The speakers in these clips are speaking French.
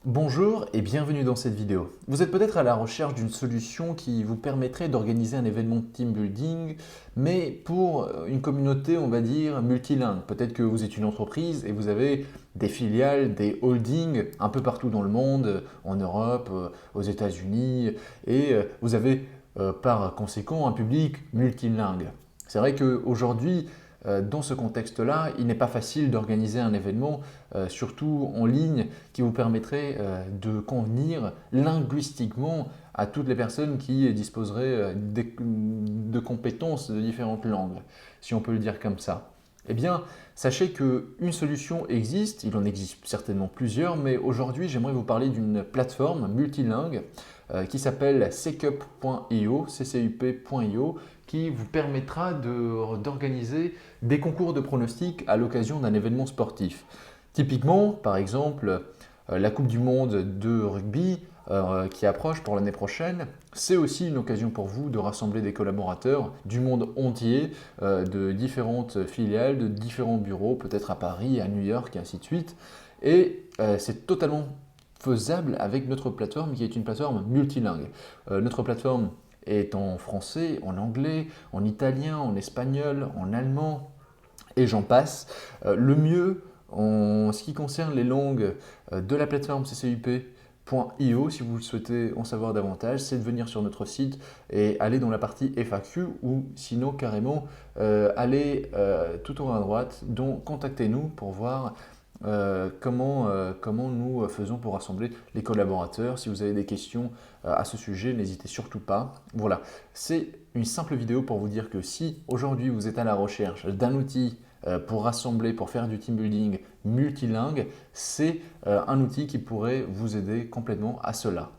Bonjour et bienvenue dans cette vidéo. Vous êtes peut-être à la recherche d'une solution qui vous permettrait d'organiser un événement de team building, mais pour une communauté, on va dire, multilingue. Peut-être que vous êtes une entreprise et vous avez des filiales, des holdings un peu partout dans le monde, en Europe, aux États-Unis, et vous avez par conséquent un public multilingue. C'est vrai qu'aujourd'hui, dans ce contexte-là, il n'est pas facile d'organiser un événement, surtout en ligne, qui vous permettrait de convenir linguistiquement à toutes les personnes qui disposeraient de compétences de différentes langues, si on peut le dire comme ça. Eh bien, sachez qu'une solution existe, il en existe certainement plusieurs, mais aujourd'hui j'aimerais vous parler d'une plateforme multilingue qui s'appelle ccup.io, ccup.io, qui vous permettra d'organiser des concours de pronostics à l'occasion d'un événement sportif. Typiquement, par exemple, la Coupe du Monde de rugby qui approche pour l'année prochaine, c'est aussi une occasion pour vous de rassembler des collaborateurs du monde entier, de différentes filiales, de différents bureaux, peut-être à Paris, à New York et ainsi de suite. Et c'est totalement faisable avec notre plateforme qui est une plateforme multilingue. Notre plateforme est en français, en anglais, en italien, en espagnol, en allemand et j'en passe. Le mieux en ce qui concerne les langues de la plateforme ccup.io, si vous souhaitez en savoir davantage, c'est de venir sur notre site et aller dans la partie FAQ ou sinon carrément aller tout en haut à droite, donc contactez-nous pour voir comment nous faisons pour rassembler les collaborateurs. Si vous avez des questions à ce sujet, n'hésitez surtout pas. Voilà, c'est une simple vidéo pour vous dire que si aujourd'hui vous êtes à la recherche d'un outil pour rassembler, pour faire du team building multilingue, c'est un outil qui pourrait vous aider complètement à cela.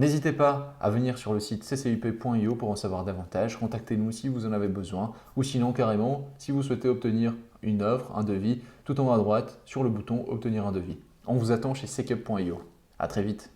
N'hésitez pas à venir sur le site ccup.io pour en savoir davantage. Contactez-nous si vous en avez besoin ou sinon carrément si vous souhaitez obtenir une offre, un devis, tout en haut à droite sur le bouton obtenir un devis. On vous attend chez ccup.io. À très vite.